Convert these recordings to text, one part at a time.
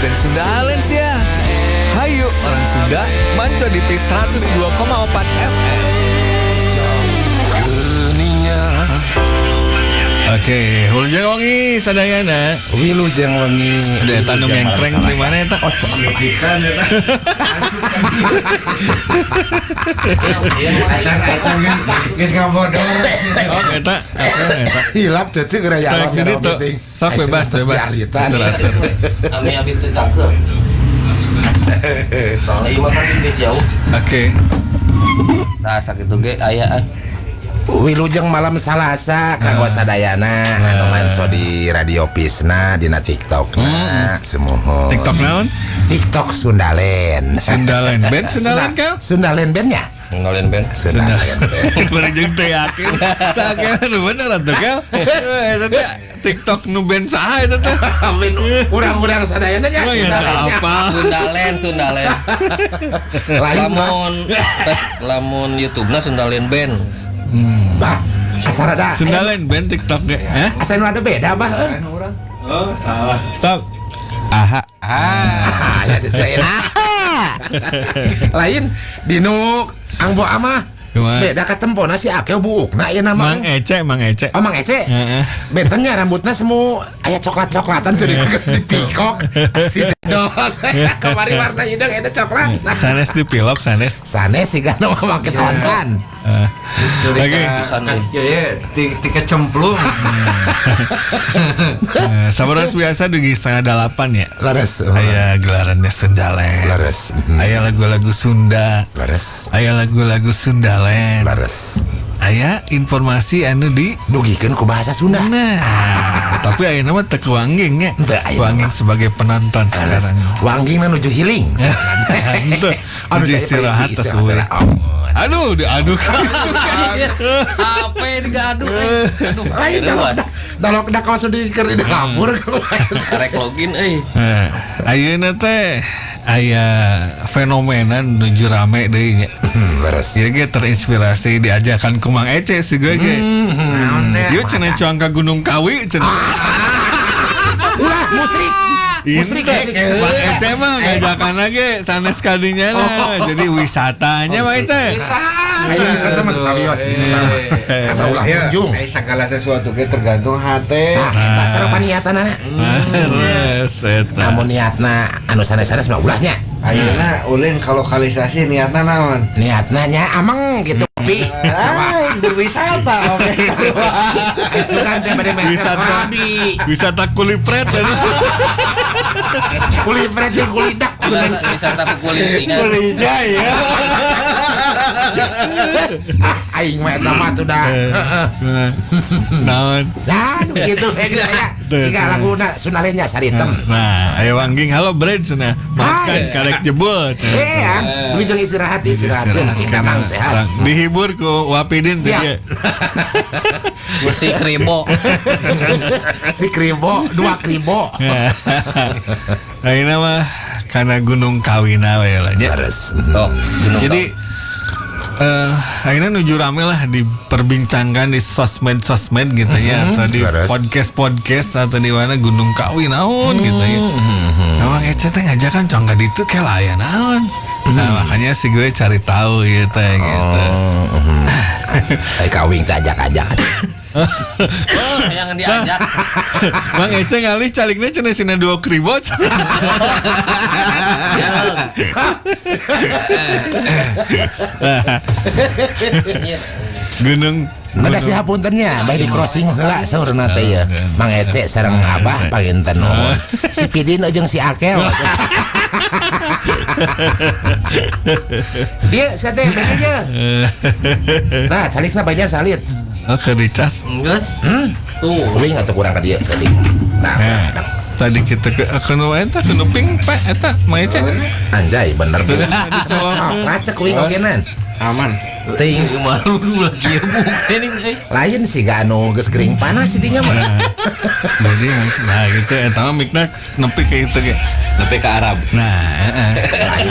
band Sundalen ya. Hayu orang Sunda, manco di P 102,4 FM. Oke, Wilujeng Wangi sadayana. Wilujeng Wangi. Udah tanam yang keren di mana eta? Oh, ikan eta. Acang geus ngabodor. Oh, eta. Hilap ceuceu geura ya Allah ya penting. Sok bebas. Teratur. Ami abi teu cangkeum. Bang ieu makan di jauh. Oke. Nah, sakitu ge aya Wilujeng malam Salasa kanggo sadayana anu manco di Radio Pisna dina TikTok semoho. TikTok naon? TikTok Sundalen. Sundalen band Sundalen kau? Sundalen bandnya? Sundalen band. Sundalen band. Berjeng teh yakin. Sakeun bener atuh kau. Eta TikTok nu band saha eta teh? Urang-urang sadayana nya Sundalen. Lamun YouTube-na Sundalen band. Bah, asal ada Sundalen band TikTok ge. Asal ada beda bah. Oh, salah. Sok. Aha. Ya cecein. Lain dinu angbo amah. Beda katempona si akeu buukna ieu nama. Mang Ece. Oh, Mang Ece. Bentennya rambutnya semu aya coklat-coklatan jadi geus dipikok. Si jadol. Kamari warna hidung ada coklat. Sanes dipilok sanes. Sanes siga nu make sontan. Lagi tiket cemplung. Sabaras biasa dugi 7:30 ya. Laras. Aya gelarannya Sundalen. Laras. Aya lagu-lagu Sunda. Laras. Aya lagu-lagu Sundalen. Laras. Aya informasi anu di dugikeun ku bahasa Sunda. Nah, tapi aya nama teu wangging nya. Wangging sebagai penonton sekarang. Wangging nuju healing. Henteu. Anu istirahat teh suwe. Aduh, diaduk. HP digaduk. Aduh, lain dalok da kawas di keur di dapur. Karek login euy. Ayeuna teh aya fenomena nuju rame deui nya. Beres. Ieu ge terinspirasi diajakan ku Mang Ece si gue ge. Ieu cenah cuang ka Gunung Kawi cenah. Ulah musrik Mang Ece mah ngajakan lagi sanes kadinya lah. Jadi wisatanya Mang Ece. Ayo wisata mah sawios wisata. Asa ulah kunjung. Segala sesuatu ge tergantung hate. Tah sarapan niatanana. Namun niatna anu sanes-sanes mah ulahnya. Ayeuna ulin ka lokalisasi niatna naon? Niatna nya ameng gitu pi. Berwisata oke. Isukan teh bade wisata kulipret. Kulipret jeung kulidak. Wisata kulitingan. Kulinya ya. Aing mah eta mah tuh dah. Naon? Lah kitu ya. Siga laguna Sunalenya saritem. Nah, aya wangging halo bread cenah. Makan karek jebol cenah. Beli jeung istirahat sing damang sehat. Dihibur ku Wapidin teh. Si kribo. Si kribo, 2 kribo. Ayeuna mah kana Gunung Kawina we lah nya. Jadi akhirnya nuju rame lah diperbincangkan di sosmed gitu ya, atau di podcast atau di mana Gunung Kawi naon gitu ya. Nah, Mang Ece teh ngajakan congga ditu ke layar naon. Nah, makanya si gue cari tahu gitu gitu. Kawing teh ajak-ajak. Yang diajak. Mang Ece ngalih caliknya cenah sina 2 kribo. Gunung Ada si hapuntennya, baik di crossing heula saurna teh ya. Mang Ece sareng Abah panginten nuhun. Si Pidin jeung si Akel. Dia sate bener aja. Nah, salikna bajar salit. Oke dicas. Geus. Tuh, uling atuh kurang ka dieu saling. Nah, tadi kita ke eta ke ping pe eta Mang Ece. Anjay bener tuh. Dicolok. Lacek uing ogenan. Aman. Ting Malu dulu lagi ya ini lain sih gak anu geus gering panas intinya mah. Jadi nah gitu eta mah mikna nepi ka itu ge. nepi ke Arab. Nah,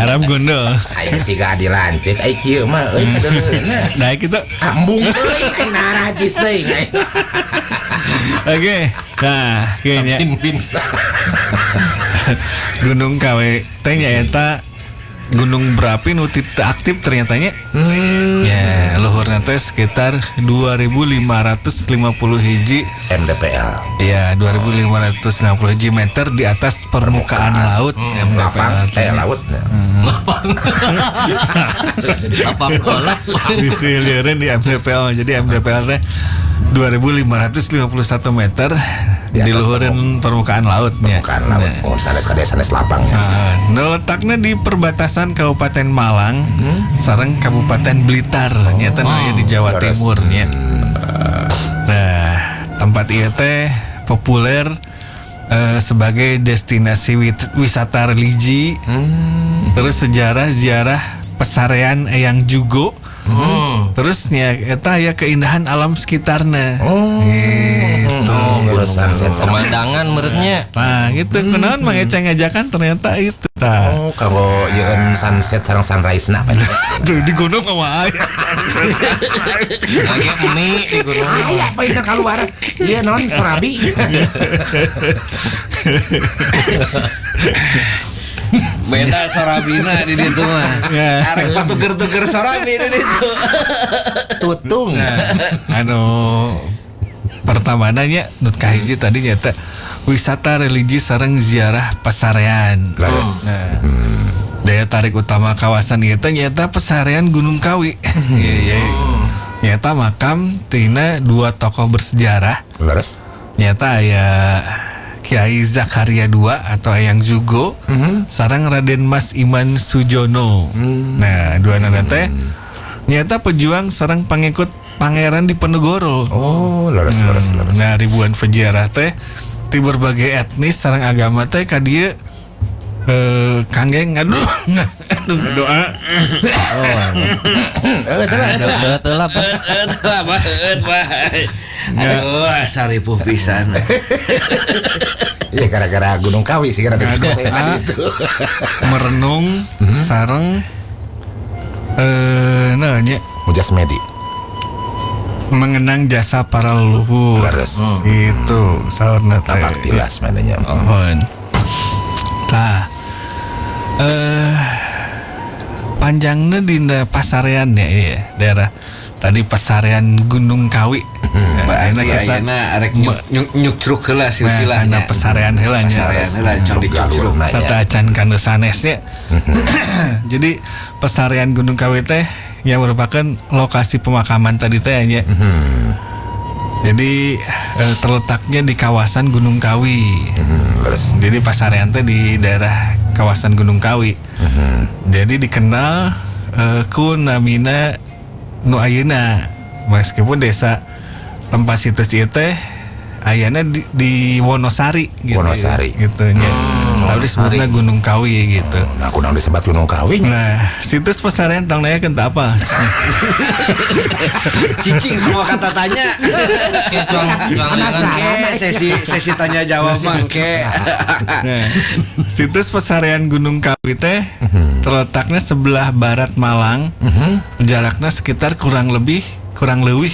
Arab gondol. Aing sih gak dilancik ai kieu mah euy kadeuna. Nah kita Ambung euy aing narajis teuing. oke. Nah, kayaknya Pin. Gunung Kawi teh nyaeta gunung berapi nu teu aktif ternyatanya. Ya, luhurna teh sekitar 2550 hiji MDPL. ya 2550 hiji meter di atas permukaan laut. Lapang laut. Apa kolak? Disilirin di MDPL. Jadi MDPL teh 2551 meter Di atas diluhurin permukaan lautnya. Permukaan laut. Oh, sanes lapangnya. Nah, letaknya di perbatasan Kabupaten Malang sareng Kabupaten Blitar, nyata aya di Jawa Leres. Timurnya. Nah, tempat ieu teh populer sebagai destinasi wisata religi. Terus sejarah ziarah pesarean Eyang Jugo. Terus nya eta aya keindahan alam sekitarna. Gitu. Sunset Pemandangan menurutnya. Nah, gitu kunaon Mang Eceng ngajakan ternyata itu tah. Oh, kalau yeun sunset sareng sunrise nah apa? Tuh di gunung sama aya. Lagi mie di gunung. Aya apa itu keluar? Iya non Sorabi. Beda sorabina di ditu mah. Arek patuker-tuker sorabi di ditu. Tutung. Pertama nanya Nut kahiji tadi nyata wisata religi sareng ziarah pesarean. Nah, daya tarik utama kawasan ieu teh nyata pesarean Gunung Kawi. Iya. Nyata makam tina dua tokoh bersejarah. Leres. Nyata aya Kiai Zakaria II atau Eyang Jugo sareng Raden Mas Iman Sujono. Nah, dua nana teh nyata pejuang sareng pengikut Pangeran Diponegoro. Oh, leres. Nah, ribuan peziarah teh ti berbagai etnis sareng agama teh ka dieu kangge ngadu doa. Betul apa? Aduh, saripuh pisan. Iya gara-gara Gunung Kawi sih kan tadi itu. Merenung sareng nya Mujasmedi. mengenang jasa para leluhur. Leres. Itu saurna teh. Tampak tilas mananya. Mohon. Tah. Panjangnya di pasarean ya daerah tadi pasarean Gunung Kawi. Ayeuna arek nyuk-nyuk heula silsilahnya. Nah, pasarean heula nya. Pasarean heula cong dicuk-cuk. Serta acan kanu sanesnya. Jadi pasarean Gunung Kawi teh yang merupakan lokasi pemakaman tadi teh nya. Jadi terletaknya di kawasan Gunung Kawi. Jadi pasarean teh di daerah kawasan Gunung Kawi. Jadi dikenal ku namina nu ayeuna meskipun desa tempat situs ieu teh ayana di Wonosari gitu. Wonosari. Gitu nya. Lalu disebutnya Gunung Kawi gitu. Nah, aku nang disebut Gunung Kawi. Nah, situs pasarean tong nanya kan apa? Cicing semua kata tanya. Sesi tanya jawab mangke. Nah, situs pasarean Gunung Kawi teh terletaknya sebelah barat Malang. Jaraknya sekitar kurang leuwih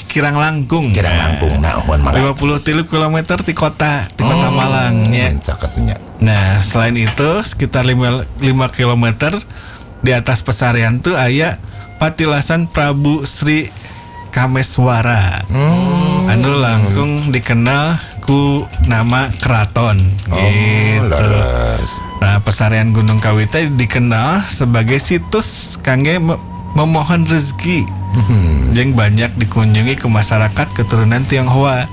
Kirang Langkung. Kirang Langkung nah uhun Malang. 53 km di kota Malang nya. Caketnya. Nah, selain itu sekitar 5 km di atas pasarean tuh aya patilasan Prabu Sri Kameswara. Anu langkung dikenal ku nama keraton. Gitu. Leres. Nah, pasarean Gunung Kawi teh dikenal sebagai situs kangge memohon rezeki. Jeung banyak dikunjungi ke masyarakat keturunan Tionghoa.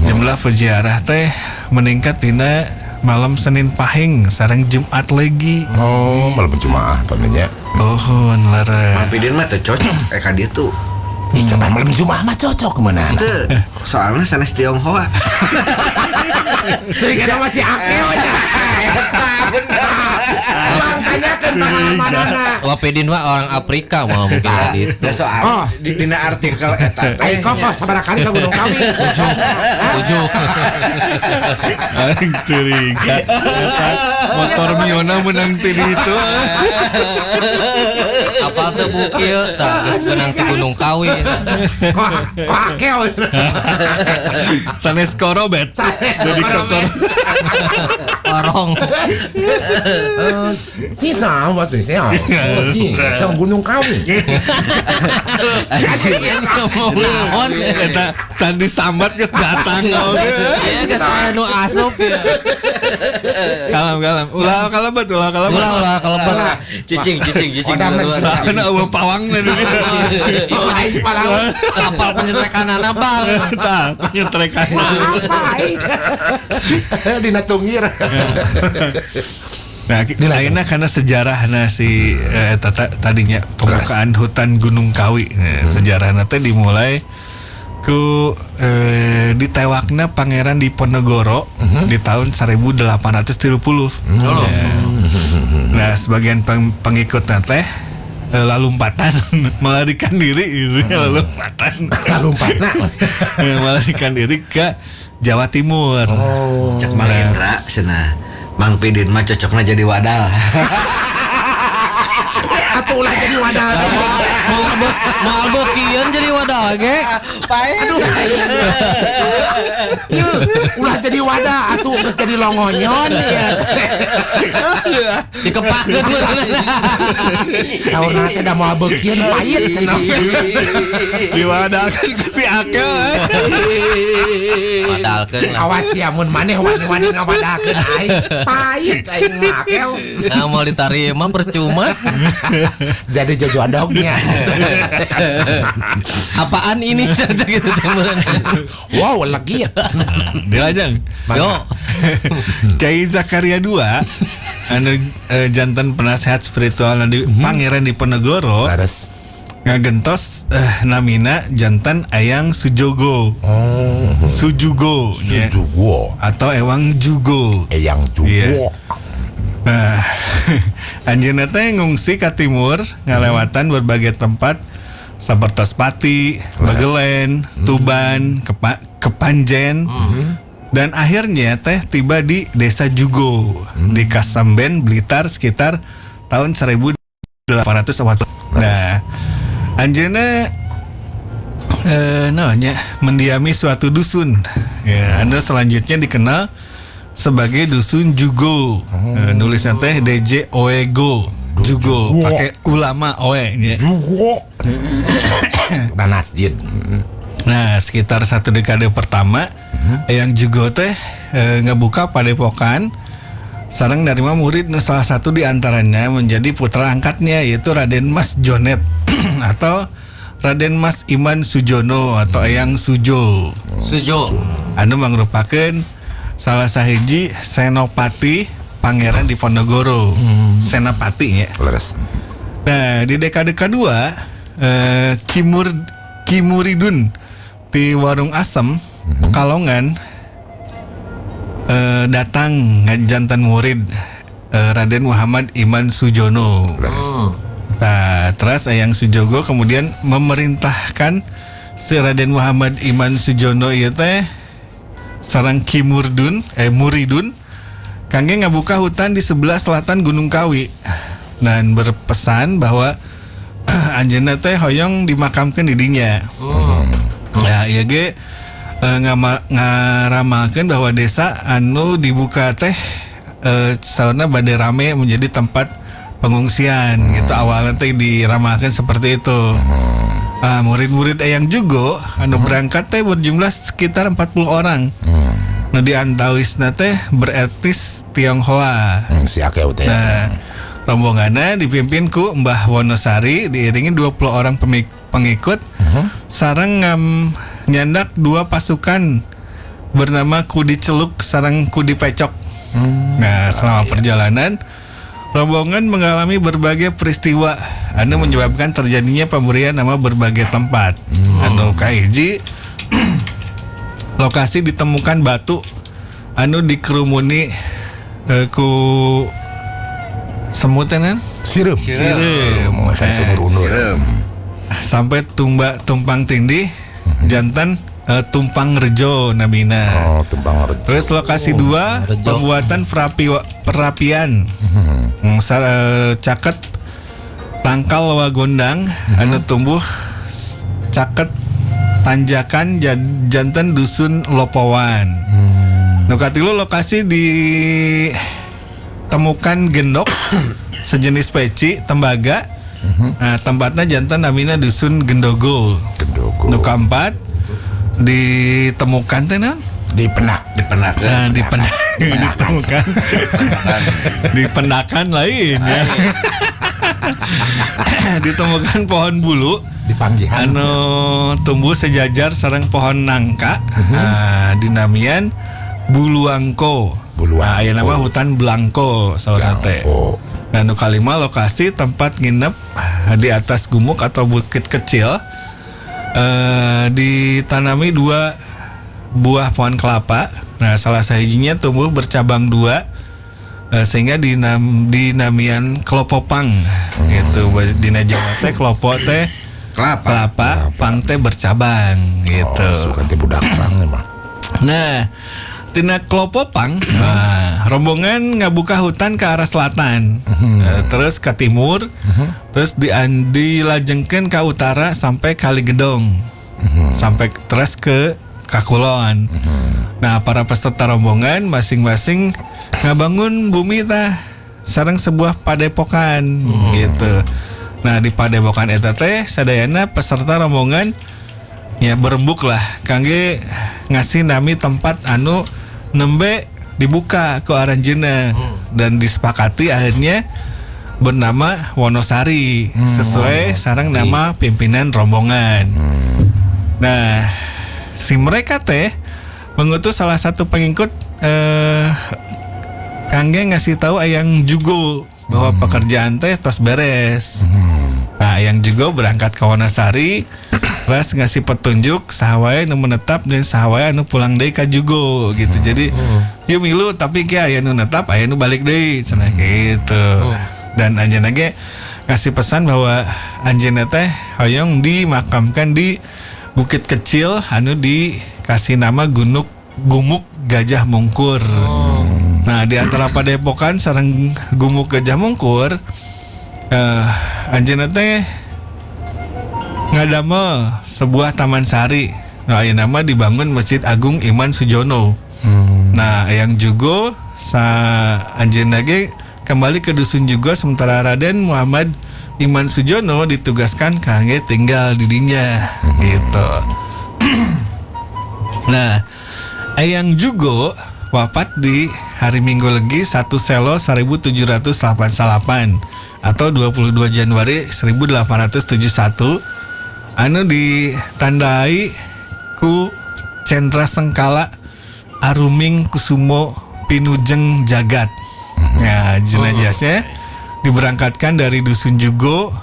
Jumlah peziarah teh meningkat dina malam Senin Pahing sareng Jumat Legi. Malam Jumaah pamenya. Oh, leres. Mampidin mah teu cocok ka dieu tuh. Ih, kapan malam Jumaah mah cocok kemana? Teu, soalnya sanes Tionghoa. Sehingga masih akeo nya. Ulang tanyakeun pengalamanana. Wapedin mah orang Afrika mah mungkin gitu. Da soal dina artikel eta Ai kok sabaraha kali ka Gunung Kawi? 7. Aing curiga. Motor Miona menang ti ditu. Apal teu bukil tah geus menang ti Gunung Kawi. Kok akeo. Sanes korobet. Jadi kotor. Orong. Sisa was sih ya. Sang Gunung Kawi. Mau naon? Eta candi sambat geus datang. Iya geus anu asup ya. Kalam. Ulah kalebet. Ulah kalebet. cicing Sana eueuh pawangna di ditu. Aing palau. Kapal penyetrekanana Bang. Tah, penyetrekan. Apa aing? Dina tungir. Nah, lainnya karena sejarahna si tadinya pembukaan hutan Gunung Kawi. Sejarahna teh dimulai ku ditewakna Pangeran Diponegoro di tahun 1830. Nah, sebagian pengikutna teh lalumpatan melarikan diri gitu, lalumpatan melarikan diri ke Jawa Timur. Cek Mang Indra cenah Mang Pidin mah cocokna jadi wadal. Atuh ulah jadi wadah. Mau beukian jadi wadah ge. Aduh. Ulah jadi wadah atuh geus jadi longonyon ya. Dikepakeun Saurna teh da moal beukieun payet cenah. Diwadahkan ke si Akel. Wadalkeun lah. Awas ya mun maneh wani-wani ngawadahkeun aing. Payet aing ngakel. Nah, mau ditarima percuma. Jadi jodohnya. Apaan ini gitu temen. Wow, lagi ya. Dilajang. Yo. Kiai Zakaria II anu janten penasehat spiritual di Pangeran Diponegoro Laras. ngagentos namina jantan Ayang Sujogo. Sujugo nya. Sujugo. Atau Ewang Jugo. Eyang Jugo. Iya. Nah, anjeunna teh ngungsi ka timur ngalewatan berbagai tempat sapertos Pati, Bagelen, Tuban, Kepanjen. Dan akhirnya teh tiba di Desa Jugo di Kasamben, Blitar sekitar tahun 1800. Nah, anjeunna namanya mendiami suatu dusun. Ya, anu selanjutnya dikenal sebagai dusun Jugo. Nulisnya teh DJ Oego. Jugo pakai ulama oe nya. Jugo. Dan masjid. Nah, sekitar 1 dekade pertama yang Jugo teh ngebuka padepokan sareng narima murid salah satu di antaranya menjadi putra angkatnya yaitu Raden Mas Jonet atau Raden Mas Iman Sujono atau Eyang Sujo. Anu mangrupakeun salah sahiji senopati Pangeran Diponegoro. Senapati ya. Laras. Nah, di dekade kedua Kimuridun di Warung Asem Pekalongan datang ngajantan murid Raden Muhammad Iman Sujono. Nah, terus Eyang Sujogo kemudian memerintahkan si Raden Muhammad Iman Sujono ieu teh sareng Muridun kangge ngabuka hutan di sebelah selatan Gunung Kawi dan berpesan bahwa anjeunna teh hoyong dimakamkeun di dinya. Nah, ieu ge ngaramalkeun bahwa desa anu dibuka teh saurna bade rame menjadi tempat pengungsian gitu. Awalnya teh diramalkeun seperti itu. Murid-murid Eyang Jugo anu berangkat teh berjumlah sekitar 40 orang. Nah, di antawisna teh beretnis Tionghoa. Si akeu teh. Nah, rombonganna dipimpin ku Mbah Wonosari diiringi 20 orang pengikut sareng nyandak 2 pasukan bernama Kudi Celuk sareng Kudi Pecok. Nah, selama perjalanan rombongan mengalami berbagai peristiwa anu menyebabkan terjadinya pemberian nama berbagai tempat. Anu kahiji lokasi ditemukan batu anu dikerumuni ku semutan kan? Sireum. Masa sunur-unur. Sampai tumpang tindih jantan tumpang rejo namina. Tumpang rejo. Terus lokasi 2 pembuatan perapian. Caket tangkal wagondang anu tumbuh caket tanjakan jantan dusun Lopowan. Nu katilu lokasi ditemukan gendok sejenis peci tembaga. Nah, tempatnya jantan namina dusun Gendogo. Nu keempat ditemukan teh di penak. Nah, ditemukan di penakan lain ya. Ditemukan pohon bulu di Panggihan anu tumbuh sejajar sareng pohon nangka. Dinamian Buluangko. Nah, aya nama hutan Belangko saudara teh. Dan nu kalima lokasi tempat nginep di atas gumuk atau bukit kecil. Ditanami 2 buah pohon kelapa. Nah, salah sahijinya tumbuh bercabang 2 sehingga dinamian kelopopang gitu. Dina Jawa teh kelopo teh kelapa, pang teh bercabang gitu. Bukan teh budak pang emang. Nah, tina kelopopang rombongan ngabuka hutan ke arah selatan. Terus ke timur, terus dilajengkeun ke utara sampai Kaligedong. Sampai terus ke Kakulon. Nah, para peserta rombongan masing-masing ngabangun bumi tah sareng sebuah padepokan gitu. Nah, di padepokan eta teh sadayana peserta rombongan ya berembuk lah kangge ngasih nami tempat anu nembe dibuka ke aranjeuna dan disepakati akhirnya bernama Wonosari sesuai sareng nama pimpinan rombongan. Nah, si mereka teh mengutus salah satu pengikut kangge ngasih tahu Ayang Jugo bahwa pekerjaan teh tos beres. Nah, Ayang Jugo berangkat ke Wonosari terus ngasih petunjuk sahawae nu menetap dan sahawae anu pulang deui ka Jugo gitu. Jadi yuk milu tapi ki aya nu netap aya nu balik deui cenah gitu. Dan anjeunna ge ngasih pesan bahwa anjeunna teh hoyong dimakamkan di bukit kecil anu dikasih nama Gumuk Gajah Mungkur. Nah, di antara padepokan sareng Gumuk Gajah Mungkur anjeunna teh ngadamel sebuah taman sari. Nah, ayeuna nama dibangun Masjid Agung Iman Sujono. Nah, Ayang Jugo sa anjeunna ge kembali ke dusun juga sementara Raden Muhammad Iman Sujono ditugaskan kangge tinggal di dinya gitu. Nah, Ayang Jugo wafat di hari Minggu Legi 1 Selo 1788 atau 22 Januari 1871 anu ditandai ku Cendra Sengkala Aruming Kusumo Pinujeng Jagat. Ya, jenazahnya diberangkatkan dari dusun Jugo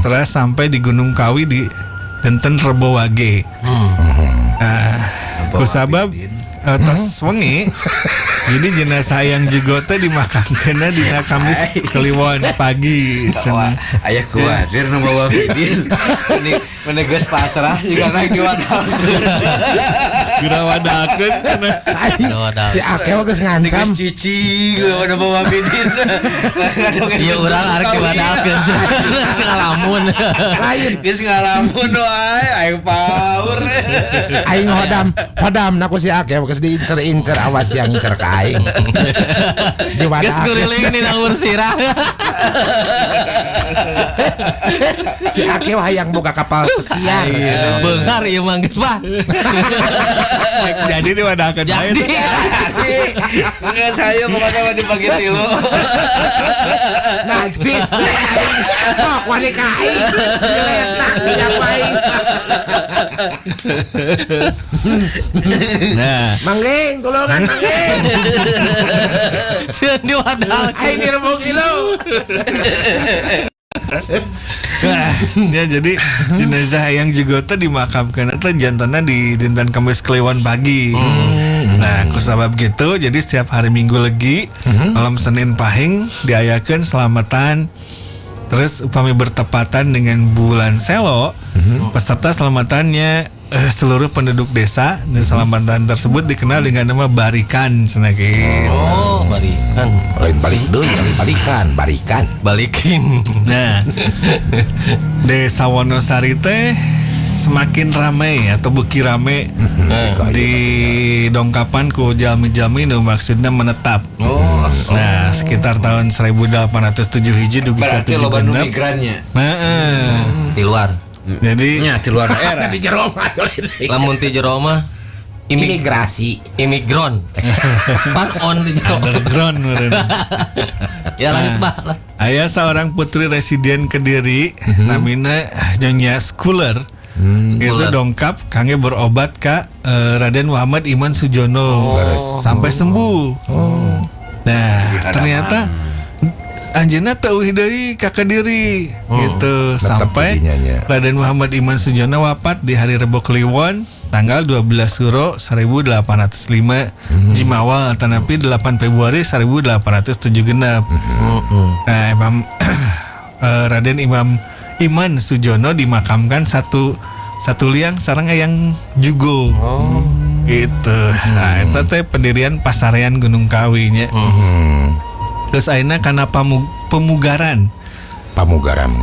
terus sampai di Gunung Kawi di Denten Rebo Wage. Nah, kusabab tos wengi jadi jenazah Ayang Jugo teh dimakamkeunna dina Kamis Kliwon pagi. Aya kuatir nu bawa Fidin. Mun geus pasrah juga naik diwadakeun. Geura wadakeun cenah. Si Akeo geus ngancam. Geus cicing nu bawa Fidin. Ieu urang arek diwadakeun geus ngalamun. Lain Geus ngalamun wae aing paur. aing hodam naku si Akeo geus diincer-incer awas yang incer ka aing. Geus kuriling dina ursirah. Si Akeo hayang boga kapal pesiar. Beungar ieu mah geus bah. Jadi diwadakeun bae. Jadi Geus hayu pokona dibagi 3. Najis sok wani ka aing. Diletak siapa aing. Nah, Manggeng tulungan manggeng. sieun diwadakeun. Aing direbuk ilu. ya jadi jenazah Ayang Jugo teh dimakamkan teh jantanna di dinten Kamis Kliwon pagi. Nah, Nah kusabab gitu jadi setiap hari Minggu Legi malam Senin Pahing diayakeun selamatan. Terus upami bertepatan dengan bulan Selo, peserta selamatannya seluruh penduduk desa dan selamatan tersebut dikenal dengan nama barikan senakin. Oh, barikan. Lain balik deui, balikan, barikan. Balikin. Nah, Desa Wonosari teh semakin ramai atau beuki rame di dongkapan ku jalmi-jalmi nu maksudna menetap. Oh. Nah, sekitar tahun 1807 hiji dugi ka Berarti loba nu 76. migrannya. Di luar. Jadi Nya di luar daerah. Di jero mah. Lamun ti jero mah Imigrasi. imigran. Pan on ti jero. underground meureun. Ya lanjut bah lah. Aya seorang putri residen Kediri namina Nyonya Skuler. Itu Skuler. dongkap kangge berobat ka Raden Muhammad Iman Sujono sampai sembuh. Nah, ternyata anjeunna teu deui ka Kediri gitu sampai jadinya nya. Raden Muhammad Iman Sujono wafat di hari Rebo Kliwon tanggal 12 Suro 1805 Jimawal tanapi 8 Februari 1807 genep. Nah, Imam Raden Iman Sujono dimakamkan satu liang sareng yang jugo. Gitu. Nah, itu teh pendirian Pasarean Gunung Kawi nya. Terus ayeuna kana pemugaran. Pamugaran.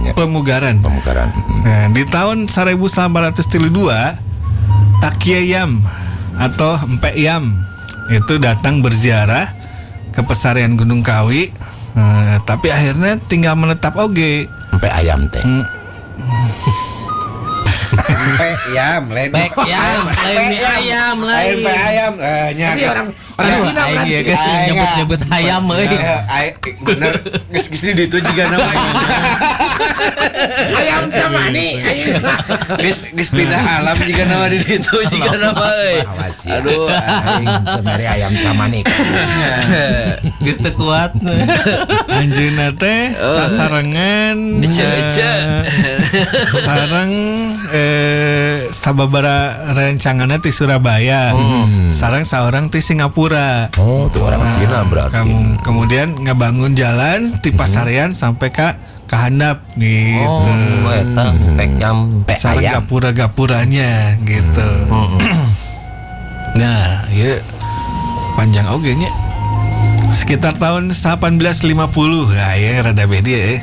Nah, di tahun 1832 Takyayam atau Empe Yam itu datang berziarah ke Pasarean Gunung Kawi. Tapi akhirnya tinggal menetap oge. Sampai ayam teh. Ayam, lain. Bek yam, lain mie ayam, lain. Ayam, nya. Tapi orang Cina Aing berarti. ieu geus nyebut-nyebut ayam euy. Bener, geus di ditu jiga nama. Ayam sama nih. Geus pindah alam jiga nama di ditu jiga nama euy. Aduh, Kemari ayam sama nih. Geus teu kuat. Anjeunna teh sasarengan sareng sababaraha rancanganna ti Surabaya. Sareng saorang ti Singapura. Oh, tuh orang Cina berarti. Kemudian ngebangun jalan ti Pasarean sampai ka handap gitu. Oh, eta bek yam. Sareng gapura-gapuranya gitu. Nah, ya panjang oge nya. Sekitar tahun 1850. Nah, ya rada beda ya.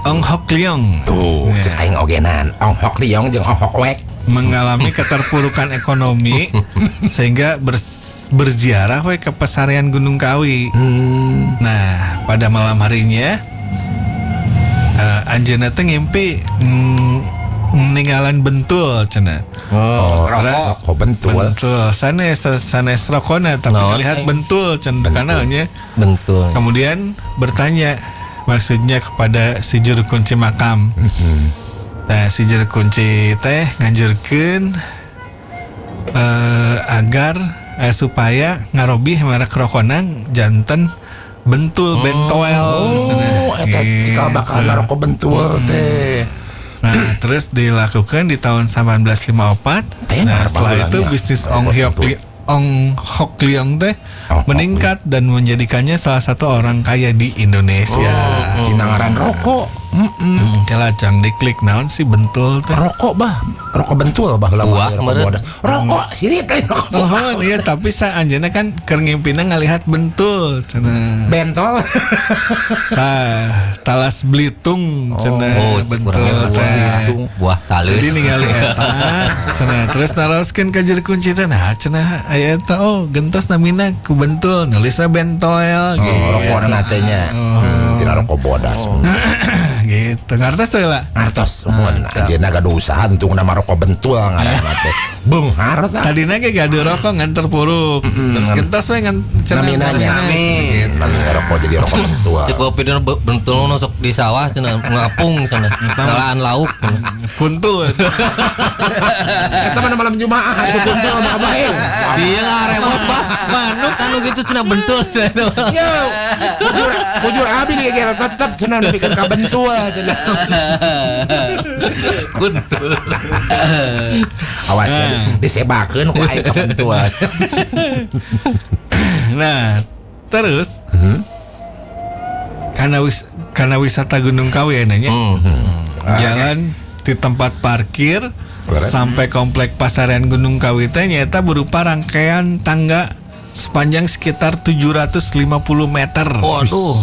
Ong Hok Leong. Tuh, cek aing ogenan. Ong Hok Leong jeung Ong Hok Wek. Mengalami keterpurukan ekonomi sehingga berziarah we ke Pasarean Gunung Kawi. Nah, pada malam harinya anjeunna teh ngimpi ninggalan bentul cenah. Rokok bentul. Sanes rokona tapi lihat bentul cenah kana nya. Bentul. Kemudian bertanya maksudnya kepada si juru kunci makam. Nah, si juru kunci teh nganjurkeun agar supaya ngarobih merek rokona janten bentul bentoel. Oh, eta cikal bakal rokok bentul teh. Nah, terus dilakukan di tahun 1854. Nah, setelah itu bisnis Ong Hok Leong teh meningkat dan menjadikannya salah satu orang kaya di Indonesia. Kinangaran rokok. Kela cang diklik naon sih bentul teh. Rokok bentul bah lah Buah, rokok meureun. bodas. Rokok sirip lain rokok. Oh iya, tapi sa anjeunna kan keur ngimpina ngalihat bentul cenah. Bentol. Talas Belitung cenah bentul teh. Buah talus. Jadi ningali eta cenah terus naroskeun ka juru kunci teh nah cenah aya eta gentos namina ku bentul nulisna bentoel gitu. Rokok nantinya. Tina rokok bodas. Gitu ngartos teh lah. Ngartos mun anjeunna gaduh usaha untung nama rokok bentul ngaranna teh. Beunghar tah. Tadina ge gaduh rokok ngan terpuruk. Terus gentos we ngan cenah Naminanya. gitu. nami ngerokok jadi rokok tua. Cek kopi dan bentul nusuk di sawah cenah ngapung cenah. Salaan lauk. Kuntul. Eta mana malam Jumaah atuh kuntul mah bae. Dia ngaremos Pak. Manuk anu gitu cenah bentul cenah itu. Yo, bujur abi nih kira tetep cenah bikin ka bentul cenah. Kuntul. Awas ya, disebakeun ku aing ka bentul. Nah, terus karena wisata Gunung Kawi nanya jalan di tempat parkir sampai komplek Pasarian Gunung Kawi teh nyata berupa rangkaian tangga sepanjang sekitar 750 meter. Waduh.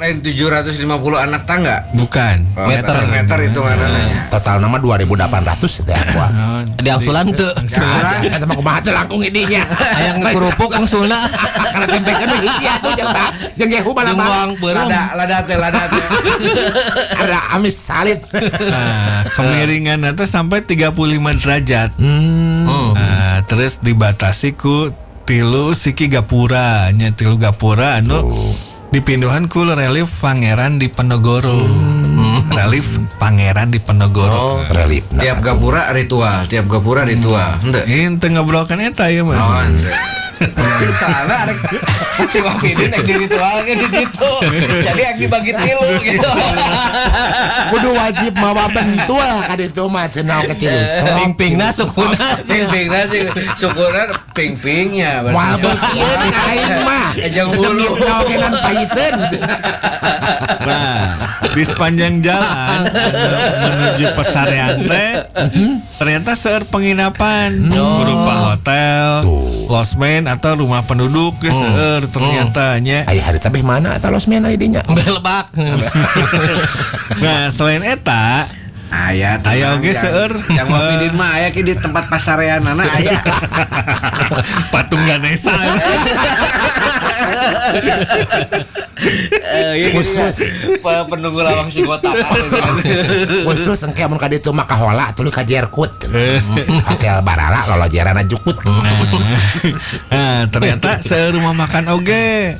Lain 750 anak tangga. Bukan. Meter itu ngananya. Total nama 2.800 teh gua. Di angsulan teu. Saya teh mah kumaha teh langkung idinya. Aya kerupuk angsulna. Karena tempekeun hiji atuh jeung gehu balabang. Lada teh. Ada amis salit. Nah, kemiringan itu sampai 35 derajat. Nah, terus dibatasi ku tilu siki gapura nya tilu gapura anu dipinduhan ku relief Pangeran Diponegoro. Relief Pangeran Diponegoro. Relief. Tiap gapura ritual. Henteu. Henteu ngobrolkan eta ya mah. Oh, salah arek si Wafidin yang diritualkeun di ditu. Jadi yang dibagi tilu gitu. Kudu wajib mawa bentul ka ditu mah cenah ke tilu. Ping-pingna sukuna. Ping-pingna sih syukuran ping-pingnya. Wah beukeun ka aing mah. Ejang bulu. Nyaokeun paiteun. Nah, di sepanjang jalan menuju Pasarian teh ternyata seueur penginapan berupa hotel, losmen atau rumah penduduk ya seueur ternyata nya. Aya hari teh mana eta losmen aya dinya? Belebak. Nah, selain eta Aya oge seueur yang Wafidin mah aya ki di tempat pasareanana aya. patung Ganesha. Khusus penunggu lawang si kotak. khusus engke mun ka ditu mah kahola tuluy ka Jerkut. Hotel Barala lolojerana Jukut. Nah, ternyata seueur rumah makan oge.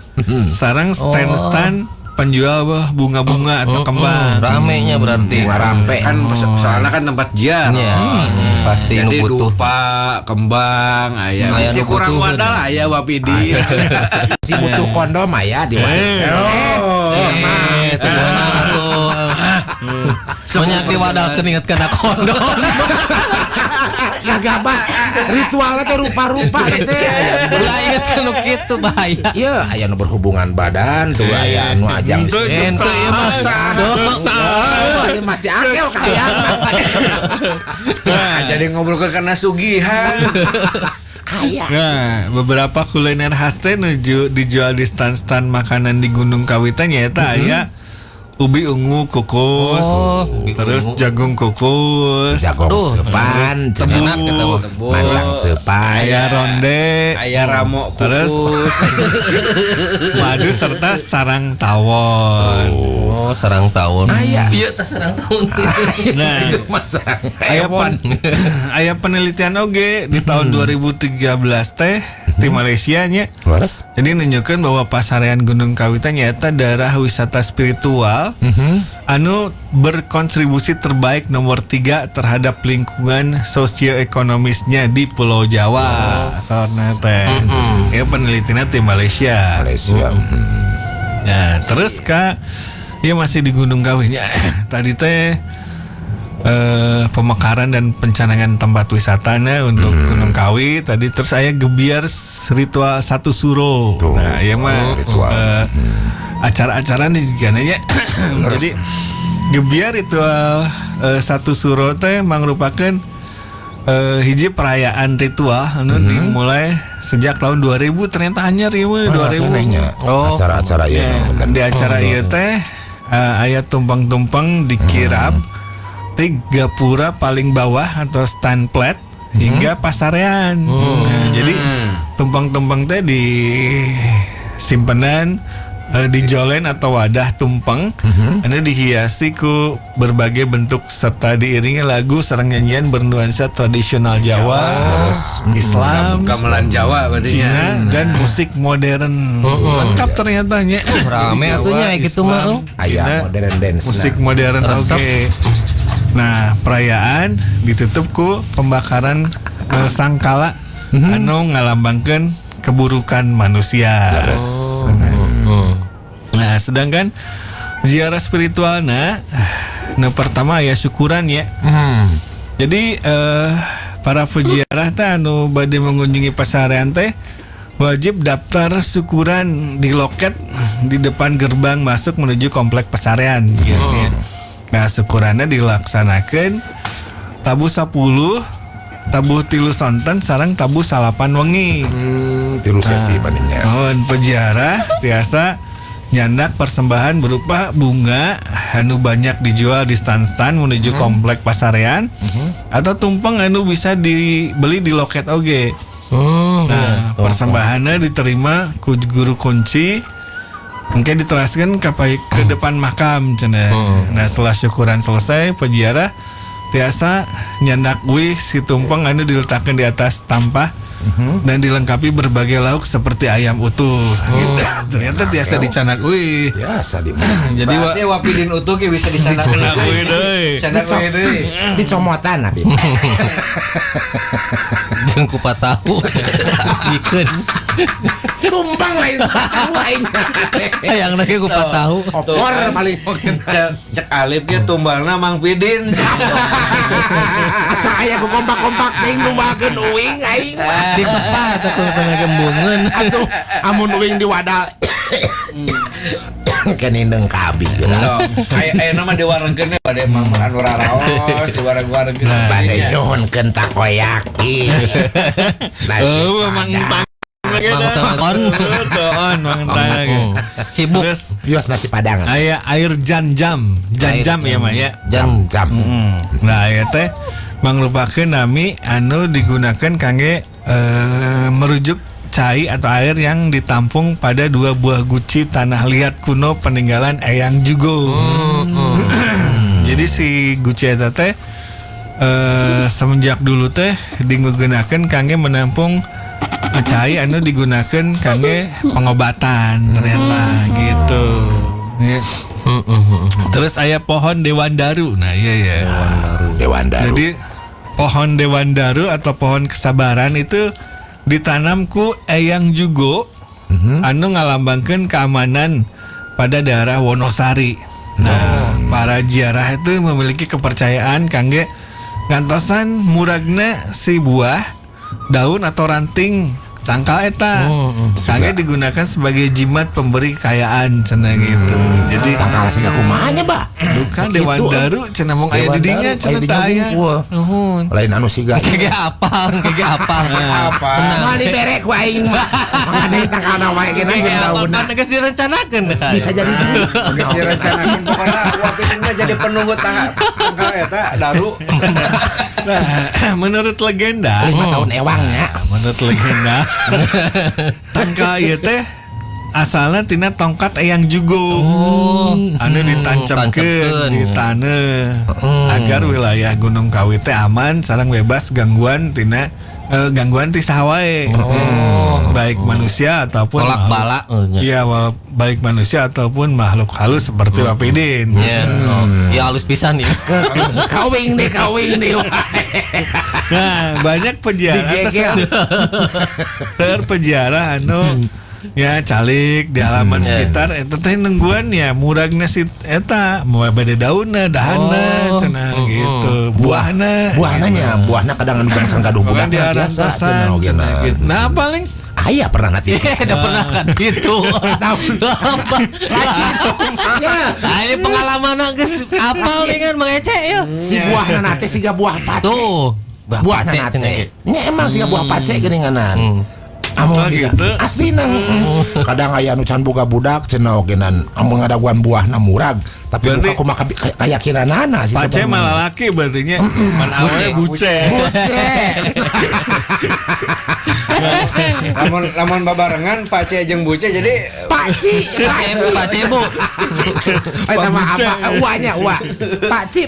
Sareng stand-stand penjual bunga-bunga atau kembang. Ramenya berarti. Bunga rampe. Kan soalnya kan tempat jar. Iya. Pasti nu Jadi butuh. dupa, kembang, aya. Aya Si nu kurang butuh, wadal aya Wafidin. Si butuh kondom aya di mana? Soalnya di wadah keringet kena kondom. Gagabah ritualnya teh rupa-rupa teh. Ulah inget kanu kitu bahaya. Iya, aya nu berhubungan badan tuh aya anu ajang. Ente ieu mah Masih akil kaya. Jadi ngobrol karena sugihan. Kaya. Nah, beberapa kuliner khas teh dijual di stand-stand makanan di Gunung Kawi teh nyata aya ubi ungu kukus, ubi terus ungu. jagung kukus, Jagung sepan, enak kita mah. mandang sepan, aya ronde, Aya ramo terus kukus. madu serta sarang tawon. Oh, sarang tawon. Aya. Iya, tas sarang tawon. Nah, Masang aya penelitian oge di tahun 2013 teh di Malaysia nya. Laras. Jadi menunjukkan bahwa Pasarian Gunung Kawi teh nyata daerah wisata spiritual anu berkontribusi terbaik nomor 3 terhadap lingkungan sosioekonomisnya di Pulau Jawa. Karena teh ya penelitiannya di Malaysia. Malaysia. Nah, terus Kak, ya masih di Gunung Kawinya. Tadi teh pemekaran dan pencanangan tempat wisatanya untuk Gunung Kawi tadi, terus saya gebiar ritual satu suro. Tuh. Nah, ya mah Ritual. acara-acara di Gananya. Jadi gebiar ritual satu suro teh merupakan hiji perayaan ritual anu dimulai sejak tahun 2000, ternyata anyar ieu 2000. Oh. Acara-acara Ya, ieu. di acara ieu teh aya tumpeng-tumpeng dikirap di gapura paling bawah atau stand plat hingga pasarean. Nah, jadi tumpeng-tumpeng teh di simpenan dijolen atau wadah tumpeng anu dihiasi ku berbagai bentuk serta diiringi lagu sareng nyanyian bernuansa tradisional Jawa, Islam, gamelan Jawa berarti Cina dan musik modern. Lengkap ternyata nya. Rame atunya gitu mah. Aya modern dance. Musik modern oke. Nah, perayaan ditutup ku pembakaran sangkala anu ngalambangkeun keburukan manusia. Nah, sedangkan ziarah spiritualna nu pertama aya syukuran ya. Jadi para peziarah teh anu bade mengunjungi pasarean teh wajib daftar syukuran di loket di depan gerbang masuk menuju komplek pasarean gitu ya. Nah, syukurannya dilaksanakan tabu 10, tabu 3 sonten sareng tabu 8 wengi. 3 sesi paningnya. Peziarah tiasa nyandak persembahan berupa bunga anu banyak dijual di stand-stand menuju komplek pasarean atau tumpeng anu bisa dibeli di loket oge. Nah, persembahannya diterima ku guru kunci engke diteraskan ke depan makam cenah. Nah, setelah syukuran selesai, peziarah tiasa nyandak wih si tumpeng anu diletakkan di atas tampah dan dilengkapi berbagai lauk seperti ayam utuh. Gitu. Ternyata tiasa dicanak wih. Biasa di Jadi wapidin utuh ge bisa dicanak wih deui. Canak we deui. Dicomotan abi. Jeung kupat tahu. Dikeun. Tumpang lain Hayang lagi kupat tahu. opor paling Cek Alif ge tumbalna Mang Pidin. asa aya ku kompak-kompak teh numbakeun uing aing mah. Dipepat atuh tengah gembungeun. Atuh amun uing di wadah kenindeng kabi gitu. So, aya nama diwarengkeun bade makan raraos, diwareng-warengkeun. Bade nyuhunkeun takoyaki. Mang Tengkon. Sibuk. Terus Bios nasi padang. aya air janjam ya mah ya. Jam. Nah, aya teh mangrupakeun nami anu digunakan kangge merujuk cai atau air yang ditampung pada 2 buah guci tanah liat kuno peninggalan Eyang Jugo. Jadi si guci eta teh semenjak dulu teh digunakan kangge menampung cai anu digunakan kangge pengobatan ternyata gitu. Ya. Terus aya pohon dewandaru. Nah, iya. Dewandaru. Jadi pohon dewandaru atau pohon kesabaran itu ditanam ku Eyang Jugo anu ngalambangkeun keamanan pada daerah Wonosari. Nah, para ziarah itu memiliki kepercayaan kangge ngantosan muragna si buah, daun atau ranting tangkal eta kangge digunakan sebagai jimat pemberi kekayaan cenah gitu. Jadi tangkal sih kumanya ba duka dewandaru cenah mong aya di dinya cenah teh aya. Nuhun. Lain anu siga Kege apa? mah diberek ku aing mah mangane tangkalna wae ge Kege na apa? daunna Kan geus direncanakeun. bisa jadi Geus direncanakeun pokona wapidin mah jadi penunggu tangkal eta daru. Nah, menurut legenda 5 tahun ewangnya. menurut legenda tangkal ieu teh asalna tina tongkat Eyang Jugo anu ditancapkeun di taneuh agar wilayah Gunung Kawi teh aman sareng bebas gangguan ti saha wae baik manusia ataupun Tolak makhluk. bala. Iya, baik manusia ataupun makhluk halus seperti Wapidin. Ya, ya halus pisan ya. Kawing deh. Nah, banyak peziarah Digegel. peziarah anu ya calik di halaman sekitar eta teh nungguan ya muragna si eta moal bade daunna dahana cenah gitu buahna buahna kadang anu gangsang gaduh budak biasa cenah ogena. Nah, paling Aya pernah nanti. Udah pernah kan itu. Apa? Nah, ini pengalaman geus apal dengan Mang Ece ya. Si buahna nate siga buah pace. Tuh. Buahna nate. Nya emang siga buah pace geuninganan. Amun gitu. asli nang kadang aya anu can boga budak cenah ogenan amun ngadaguan buahna murag tapi Berarti- luka kumaha keyakinanana sih Pace sebenarnya. malah laki berarti nya. Man awe buce. Lamun babarengan pace jeung buce jadi Paci Pak Cebo. eta mah apa uanya Paci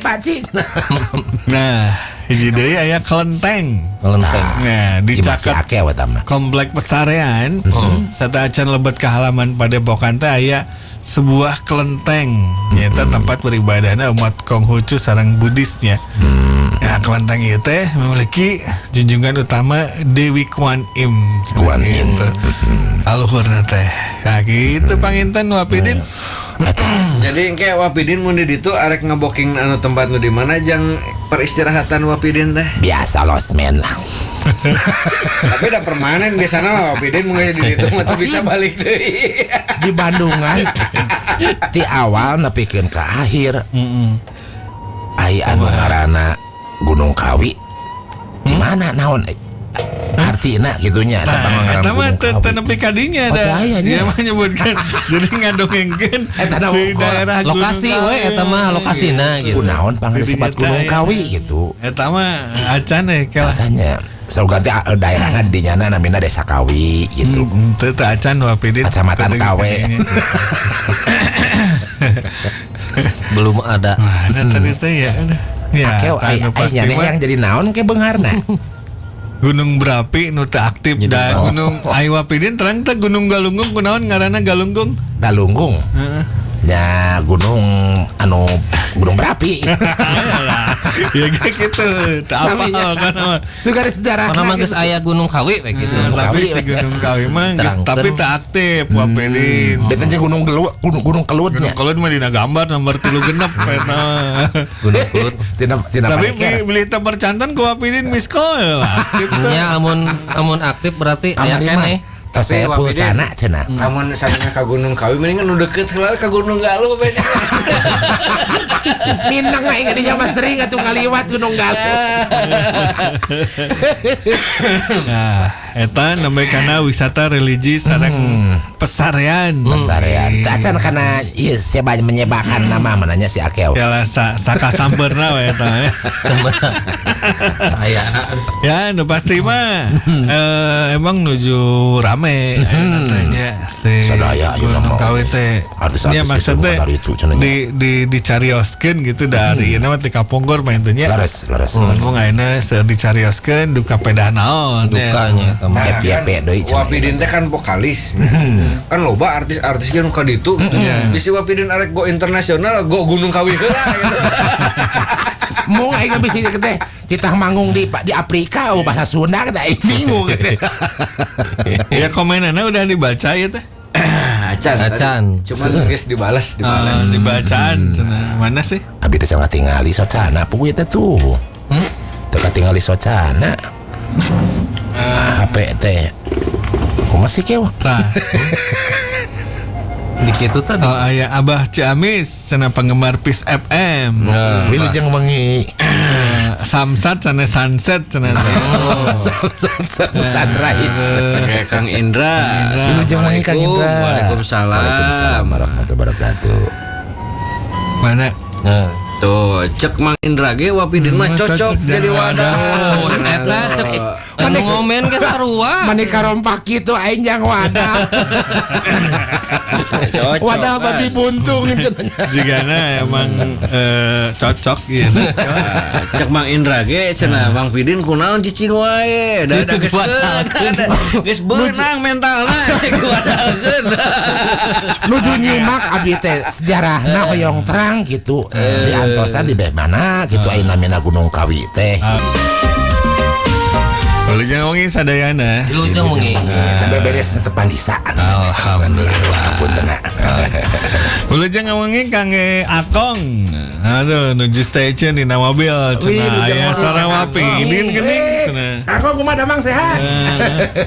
Nah, hiji deui aya kelenteng. Kelenteng. Nah, di dicaket ake wa tama komplek pesarean serta acan lebet ke halaman Padepokan teh aya sebuah kelenteng nyata tempat beribadahna umat Konghucu sareng Buddhisnya. Nah, kelenteng ieu teh memiliki junjungan utama Dewi Kuan Im. Kuan Im. Gitu. Aluhurna teh. Nah, gitu panginten Wapidin. jadi engke Wapidin mun di ditu arek ngeboking anu tempat nu di mana jang peristirahatan Wapidin teh. biasa losmen lah Tapi da permanen biasana Wapidin mun di ditu mah teu bisa balik deui. di Bandungan ti awal nepikeun ke akhir ai anu ngaranna Gunung Kawi di mana naon artina gitunya eta Nah, ngaranna eta mah Gunung Kawi. teu nepi ka dinya Oh, da. teu aya nya. Dia mah nyebutkan jadi ngadongengkeun Eta na si wongkol. daerah Gunung Lokasi Kawi. we eta mah lokasina gitu. Kunaon panggil Jadi sebat kita Gunung ya. Kawi gitu Eta mah acan kelah. katanya so ganti daerahna di nyana namina Desa Kawi gitu Teu teu acan Wapidin. Kecamatan Teu Kawe. dinya. Belum ada. Ada tadi teh ya udah. Ya, Ake ai anu pasti nyana mah yang jadi naon ke beungarna Gunung Berapi nu teu aktif Jadi da bawah. Gunung Ai Wapidin terang teh Gunung Galunggung kunaon ngaranna Galunggung. Galunggung Heeh. nya gunung anu gunung berapi Ya kayak gitu. Teu Saminya. apal kan mah. suka ada sejarah Karena mah geus aya Gunung Kawi we gitu. Tapi Kawi, si Gunung Kawi mah geus Terangkeun. tapi teu aktif Wapidin. Beten jeung gunung kelutnya Gunung Kelut mah dina gambar nomor 36 eta. Gunung Kelut. tina Tapi paneker beli teu percantan ku Wapidin miss call lah. Gitu. Nya amun aktif berarti aya kamari mah keneh. tos saya Tapi Wapidin- pulsana cenah Lamun samina ka Gunung Kawi mendingan nu deukeut heula ka Gunung Galuh benya. Minang mah ingat dia mah sering atuh kaliwat gunung Galuh Nah, eta namanya karena wisata religi sareng pesarean. Pesarean acan kana ieu sia banyak menyebakan nama mananya si Akeo Ya saka sampeurna we eta. Aya. Ya, nu pasti mah emang nuju rame katanya si Sadaya ayeuna Gunung mah. Kawi teh. Artis-artis Ya maksudnya itu dari itu cenanya. dicarioskeun gitu dari ieu mah ti Kaponggor mah intunya. laras Ngomong ayeuna dicarioskeun duka pedah naon. Dukanya eta mah. FYP deui cenah. Wapidin teh kan vokalis. Kan loba artis-artis yang ka ditu. Bisi Wapidin arek go internasional, go Gunung Kawi heula gitu. Mung aing bisa teh kita manggung di Afrika bahasa Sunda kita aing bingung Ya komenannya udah dibaca ya teh. Acan. Cuman geus dibalas. Dibacaan cenah. Mana sih? abi teh sangat tingali socana puguh teh tuh teu katingali socana HP teh kumaha sih keu Nah, Di kitu tadi. aya Abah Ciamis cenah penggemar Peace FM. Nah, wilujeng wengi Samsat cenah sunset cenah. sunrise Kayak Kang Indra. wilujeng wengi Kang Indra Waalaikumsalam. Waalaikumsalam warahmatullahi wabarakatuh Mana? Nah. Tuh, cek Mang Indra ge Wapidin mah cocok jadi wadah. Oh, eta cek anu ngomen ge sarua. maneka rompak kitu aing jang wadah Cocok. wadah babi buntung Jigana emang cocok gitu. Cek Mang Indra ge cenah Bang Pidin kunaon cicing wae. Da geus geus beunang mentalna kuwadalkeun. nuju nyimak abi teh sejarahna hoyong terang gitu di antosan di beh mana gitu ayeuna namina Gunung Kawi teh Boleh jangan ngomongin sadayana. Dilujeng wengi. tapi beres tepan isaan Alhamdulillah. punten Boleh jangan ngomongin kangge Akong. Aduh, nuju station di mobil cenah aya sareng Wapidin geuning cenah. aku kumaha damang sehat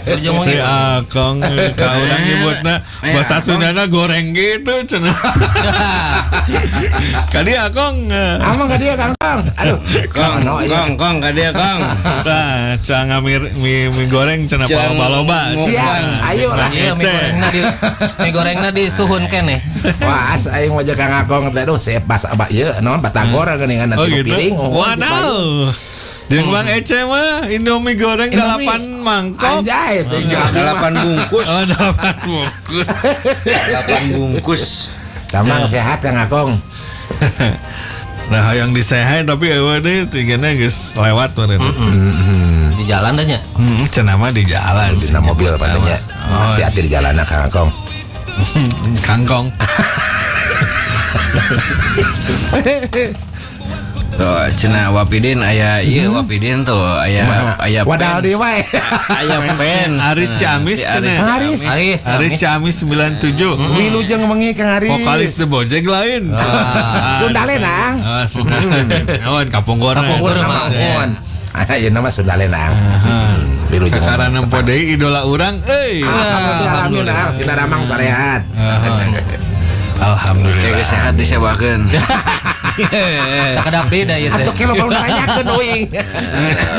Dilujeng Si wengi. Akong ka urang nyebutna bahasa Sundana goreng gitu cenah. Kadi Akong. amang ka dia Kang aduh Kong, sono kong, kong, ka dia kong. Tah, ca ngamir mie goreng cenah Jangan paloba. Siang, ayo lah. Iya, mie gorengna di suhun keneh. Wah, aing mah jeung Kang Akong teh aduh sepas aba ieu naon batagor geuningan Oh nanti gitu. piring. Wadaw. Jeung Bang Ece mah Indomie goreng 8 mangkok. Anjay, teh jeung 8 bungkus. Oh, 8 bungkus. 8 bungkus. Kamang sehat Kang Akong. Nah, yang disehat tapi eueuh deui tigana geus lewat meureun. Di jalan dah nya. Cenah mah di jalan. Di mobil katanya. Oh, Hati-hati di jalanan Kang Akong. kangkong. Tuh, cenah Wapidin aya ieu Wapidin tuh aya Wadal deui wae. aya fans. Aris Ciamis cenah. Aris Ciamis 97. Wilujeng mengi Kang Aris. Vokalis The Bojeg lain. Sundalenang. Ah, sudah. Naon kapunggorna. Kapunggorna mah. Ayeuna nama Sundalenang. Wilujeng. Karana podei idola urang euy. Alhamdulillah Sindaramang sarehat. Alhamdulillah. Kayak sehat disewakeun. Tak ada beda ieu teh. Atuh kelo baru nanyakeun euy.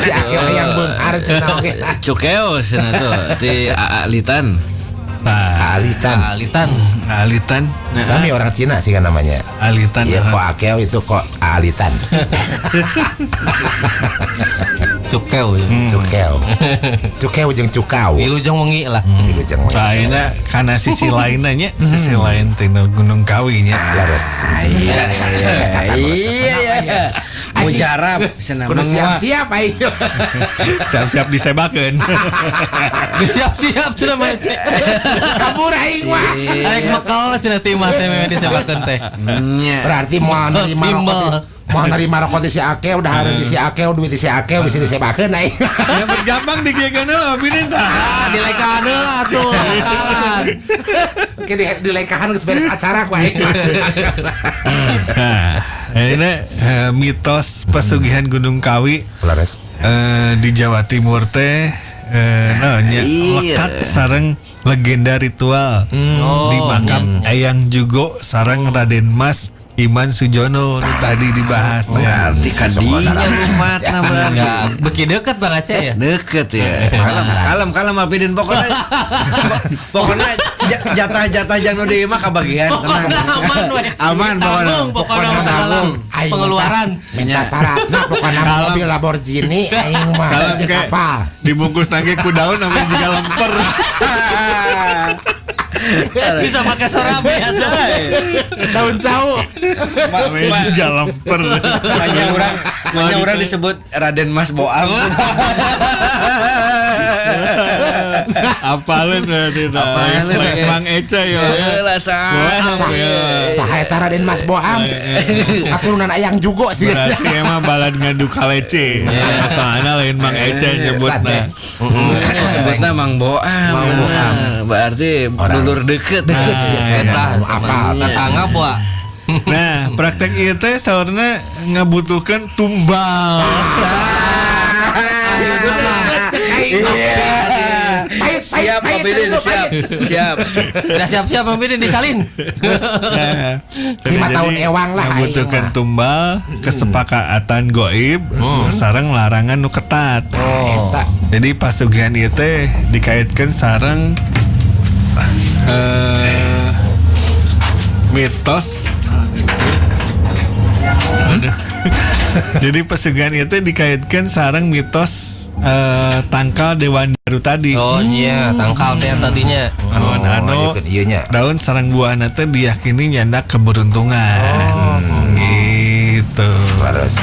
Si Akil hayang beunghar cenah oge. Cukeo cenah tuh ti Litan. Nah, Alitan. Nah, Sami orang Cina sih kan namanya. Alitan. Iya kok Akeo itu kok Alitan. Cukeu. Cukeu jeung cukau. Wilujeng wengi lah. Wilujeng mengi. Lainnya karena sisi lainnya nya, sisi lain tina Gunung Kawi nya. Laras. Iya. Mujarab cenah Kudu mah. siap-siap aing. Siap-siap disebakeun. Siap-siap cenah mah. Kabur aing mah. Arek mekal cenah timah teh memang disebakeun teh. Nya. Berarti mau nerima rokok. Mau nerima rokok di si Akeo, udah hari di si Akeo, duit di si Akeo bisa disebakeun aing. Ya bergampang digiegeun heula binin tah. Dilekahan heula atuh. Oke dilekahan geus beres acara ku aing. Nah, ini mitos pesugihan Gunung Kawi Laras. di Jawa Timur teh nya lekat sareng legenda ritual di makam Eyang Jugo sareng Raden Mas Iman Sujono nu tadi dibahas. Berarti kadinya rumah nama. Enggak, beki deket Bang Aceh ya. Deket ya. Kalem Wapidin pokoknya jatah-jatah jang nu dieu mah kabagian tenang. Aman pokoknya tanggung pengeluaran. Minta syaratna pokoknya mobil Lamborghini aing mah jeung kapal. Dibungkus nage ku daun ame jiga lemper. Bisa pakai sorabe ya. Daun jauh. Ame jiga lemper. Makanya orang disebut Raden Mas Boam. Apalin berarti itu. Bang Eca ya. Lah Saha eta Raden Mas Boam? Katurunan Eyang Jugo sih. Berarti emang balad ngadu kalece. Soalnya lain Bang Eca nyebutna. sebutnya Mang Boam. Berarti dulur deket. Apal tetangga buah. Nah, praktek ieu teh saurna ngabutuhkeun tumbal. Siap Wapidin, siap. Udah siap-siap Wapidin disalin. 5 tahun ewang lah ngabutuhkeun tumbal, kesepakatan goib, sareng larangan nu ketat. Jadi pasugihan ieu teh dikaitkeun sareng mitos. Jadi pesugihan itu dikaitkan sareng mitos tangkal Dewan Daru tadi. Oh iya, tangkal teh tadinya. daun Daun sareng buahna teh diyakini nyandak keberuntungan. Gitu. Laras.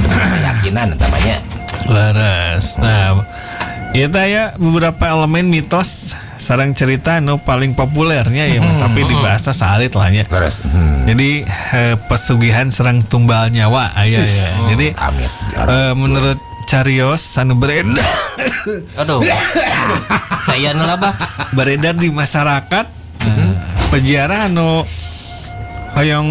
Keyakinan namanya. Laras. Nah, ieu teh aya beberapa elemen mitos sareng cerita nu paling populernya ya, tapi dibahasa salit lah nya. Laras. Jadi pesugihan sareng tumbal nyawa aya ya. Jadi menurut carios anu beredar Aduh. Saya lah bah. beredar di masyarakat, peziarah anu hoyong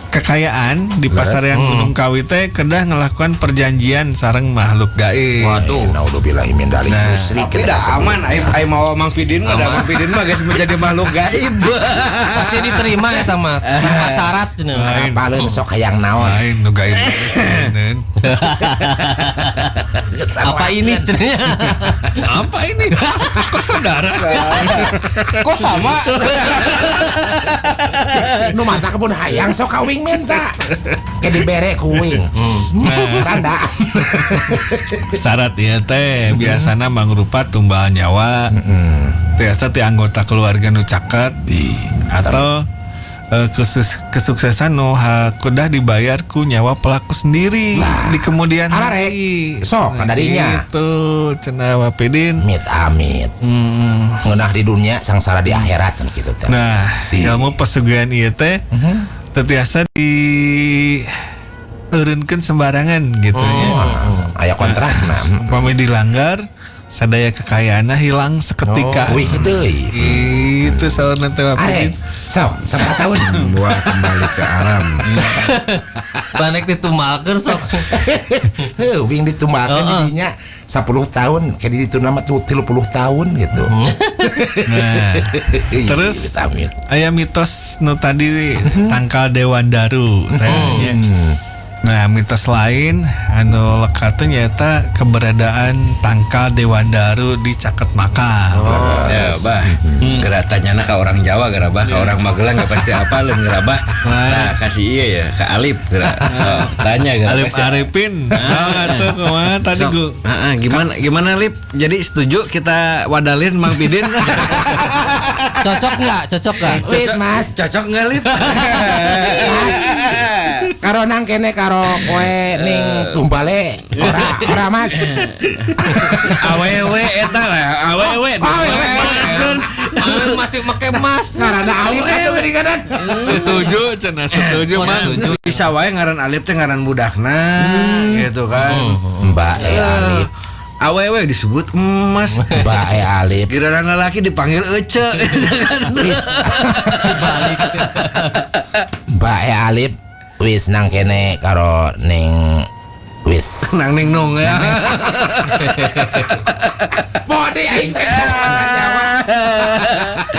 kekayaan di pasar yang Gunung Kawi teh kedah ngelakukan perjanjian sareng makhluk gaib. Waduh. Naudzubillahi min dzalik. Tapi dah aman. Ai mau Mang Pidin mah Mang Pidin mah geus menjadi makhluk gaib. Pasti diterima eta mah. Tanpa syarat cenah. Apaleun sok hayang naon. Lain nu gaib. Apa ini cenanya? Apa ini? Kok saudara sih? Kok sama? Nu mata kebun hayang sok kawing minta. Kayak dibere kuing. Randa. Syarat ieu teh biasana mangrupa tumbal nyawa. Tiasa ti anggota keluarga nu caket atau kesuksesan nu kudah dibayar ku nyawa pelaku sendiri di kemudian hari. Sok kadarinya. Itu cenah Wapidin. Amit. Ngeunah di dunia sangsara di akhirat kan gitu teh. Nah, ilmu pesugihan ieu teh tetiasa di eureunkeun sembarangan gitu nya. Aya kontrakna. Umpami dilanggar sadaya kekayaanna hilang seketika. Wih deui. Itu saurna teh Wapidin. Sok, 10 tahun Buah kembali ke alam. Banek ditumalkeun sok. wing ditumbakeun di dinya 10 tahun kayak di ditu nama tuh 30 tahun gitu. Nah, terus Amit. aya mitos nu tadi tangkal Dewan Daru tanya. Nah, mitos lain anu lekat teh nyaeta keberadaan tangkal Dewan Daru di Caket Makam. Ya, bah. Geura tanyana ka orang Jawa geura bah, ka orang Magelang enggak pasti apaleun geura bah. Nah, kasih iya ya, ka Alip geura. Tanya geura Alip pasti. Arifin. Atuh kumaha tadi Sok. gua. Gimana Lip? Jadi setuju kita wadalin Mang Pidin? Cocok nggak? Wis Mas, Cocok nggak Lip? karo nang kene karo koe ning tumbale. Ora Mas. Awewe eta lah, awewe. Masih make emas. Ngaranna Alif atuh geuninganan. Setuju cenah setuju Oh, Mang. setuju. Bisa wae ngaran Alip teh ngaran budakna gitu kan. Mbak Alif, Awewe disebut emas. Mbak Alif. Giliran lelaki dipanggil Ece. Wis. Mbak Alif wis nang kene karo ning wis. Nang ning nung ya. Bode aing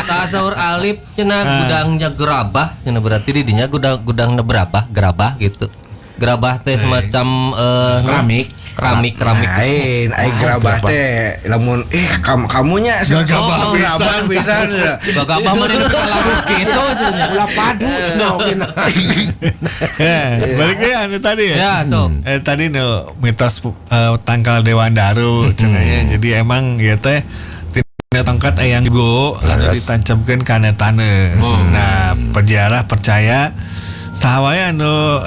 Tasawur Alip cenah gudangnya gerabah, cenah berarti di dinya gudangna gerabah gitu. Gerabah teh semacam keramik. Lain, ai gerabah teh lamun kamunya gerabah pisan. Gagabah mah ini larut gitu cenah. ulah padu cenah oge. Balik deh anu tadi ya. Ya, sok. Tadi nu mitos tangkal Dewan Daru cenah ya. Jadi emang ya teh tina tongkat ayang go anu ditancapkeun kana taneuh. Nah, pejarah percaya saha wae anu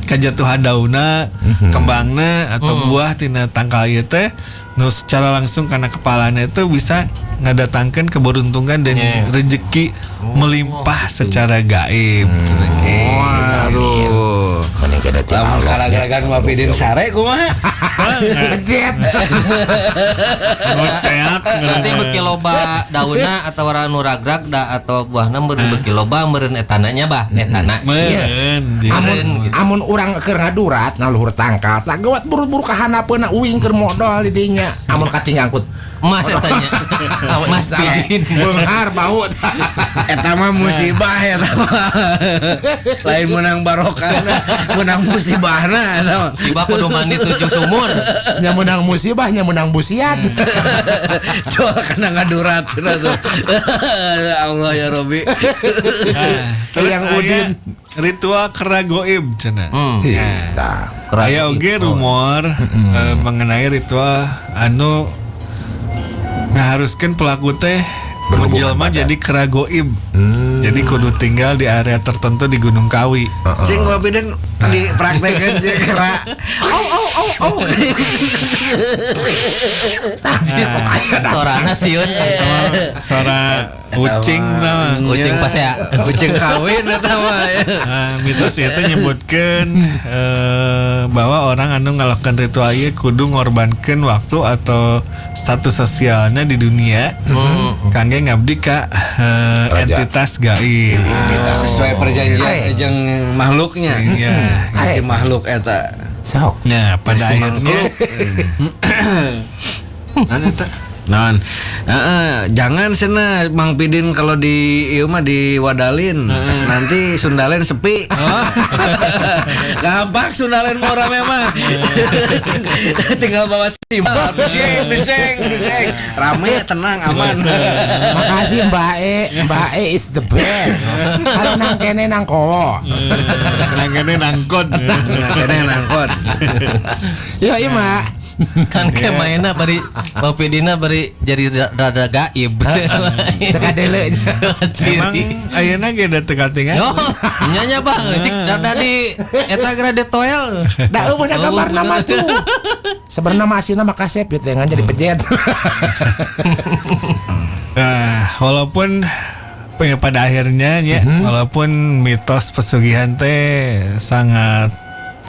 kajatuhan dauna, kembangna atau buah tina tangkal ieu teh nu secara langsung karena kepalanya itu bisa ngadatangkeun keberuntungan dan rezeki melimpah secara gaib. Waduh. Mending kada ti Lamun Allah. kalagalagan Wapidin sare kumaha? Jet. Ngoceak Nanti beki loba daunna atau warna nu ragrag atau buahna meureun beki loba meureun etananya bah, etana. Amun urang keur ngadurat ngaluhur tangkal, tak gawat buru-buru ka hanapeuna uing keur modal di dinya. Amun kating ngangkut Mas etanya. Mas Pidin. beunghar bau. Eta mah musibah eta mah. Lain menang barokahna, menang musibahna eta mah. Tiba kudu mandi 7 sumur. Nya menang musibah, nya menang busiat. Tuh kena ngadurat cenah tuh. Allah ya Robi. Terus Yang aya Udin. ritual kera goib cenah. Tah. Aya oge rumor mengenai ritual anu ngaharuskeun pelaku teh menjelma jadi kera goib. Jadi kudu tinggal di area tertentu di Gunung Kawi. Cing Wapidin dipraktekeun jeung kera. Sorana sieun. Suara ucing nama. Ucing pas ya. Kucing kawin eta mah. Mitos itu nyebutkan bahwa orang anu ngalakukan ritual ieu kudu ngorbankeun waktu atau status sosialnya di dunia kangge ngabdi ka entitas gaib. Sesuai perjanjian jeung makhluknya. Iya. Si makhluk eta. Sok. Nah, pada akhirnya anu eta Non, jangan sana Mang Pidin kalau di ieu mah diwadalin, nanti Sundalen sepi. Gampang Sundalen mau rame mah. Tinggal bawa simbol, duseng, rame, tenang, aman. Makasih Mbak E is the best. Kalau nang kene nang kowo. Nang kene nangkot. Yo iya Mak. Kan kayak mainnya bari Bang Pidina bari jadi rada gaib. Teka deule. Emang ayeuna ge da teu katingan. Oh, nyanya Bang, cik rada di eta grade toel. Da eueuh da gambar nama tuh. Sebenarnya masih nama kasep gitu yang jadi pejet. Nah, walaupun pada akhirnya ya, walaupun mitos pesugihan teh sangat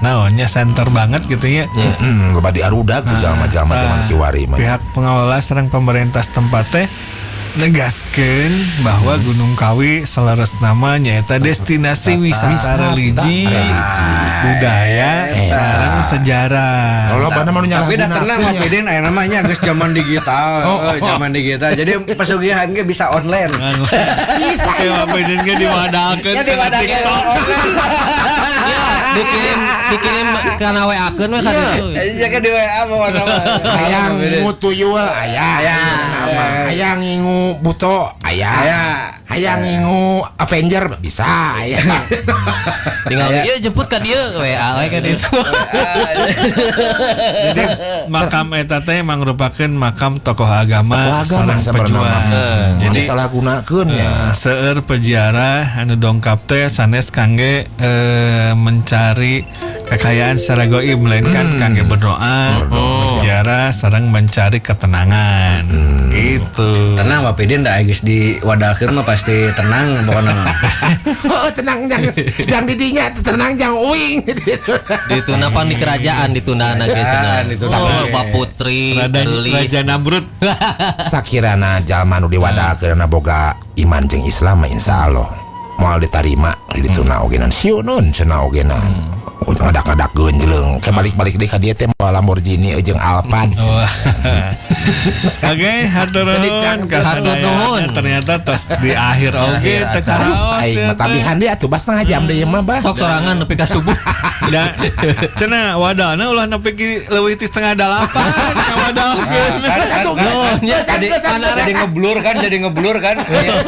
naonnya center banget gitu ya. Loba diarudag ku jalma-jalma zaman kiwari mah. Pihak pengelola sareng pemerintah setempat teh negaskeun bahwa Gunung Kawi selaras nama nyaeta destinasi wisata religi, budaya, sareng sejarah. Kalau mana mau nyala. Tapi tenang Mang Pidin aya namanya geus zaman digital. Zaman digital. Jadi pesugihan ge bisa online. Bisa. Kayak Pidin ge diwadahkeun. Ya diwadahkeun online. dikirim kana WA-keun we kan itu. Iya kan di WA mau nama. Hayang ngingu tuyul aya. Hayang ngingu buto aya. Hayang ngingu Avenger bisa aya. Tinggal ieu jemput ka dieu WA we kan itu. Jadi makam eta teh mangrupakeun makam tokoh agama sareng pejuang. Jadi salah gunakeun nya. Seueur peziarah anu dongkap teh sanes kangge mencari kekayaan secara goib melainkan kangge berdoa, berziarah sareng mencari ketenangan. Gitu. Tenang Pak Pidin da geus diwadahkeun mah pasti tenang pokona. Oh tenang jang didinya tenang jang uing. Ditunda pan di kerajaan ditunda ge cenah. Oh, Pak Putri, Raja Namrud. Sakirana jalma nu diwadahkeun boga iman jeung Islam mah insyaallah moal ditarima dituna ogenan sieuneun cenah ogenan. Ngadak-ngadak geunjleung ke balik-balik deui ka dieu teh bawa Lamborghini jeung Alphard. Oke, hatur nuhun kasadayana. Ternyata tos di akhir oge teu karaos. Aing mah tabihan deui atuh bas setengah jam deui mah bah. Sok sorangan nepi ka subuh. Da cenah wadana ulah nepi ki leuwih ti 7:30 ka wadahkeun. Jadi ngeblur kan.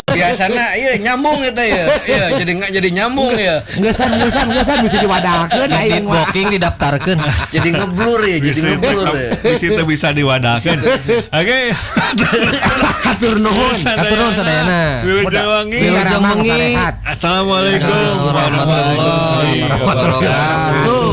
Biasana ieu nyambung eta ya. Iya, jadi nyambung ya. Geus-an bisa diwadahkeun aing mah. Booking didaftarkeun. Jadi ngeblur ya. Di situ bisa diwadahkeun. Oke. Hatur nuhun sadayana. Wilujeng Wangi. Wilujeng Wangi. Assalamualaikum warahmatullahi wabarakatuh.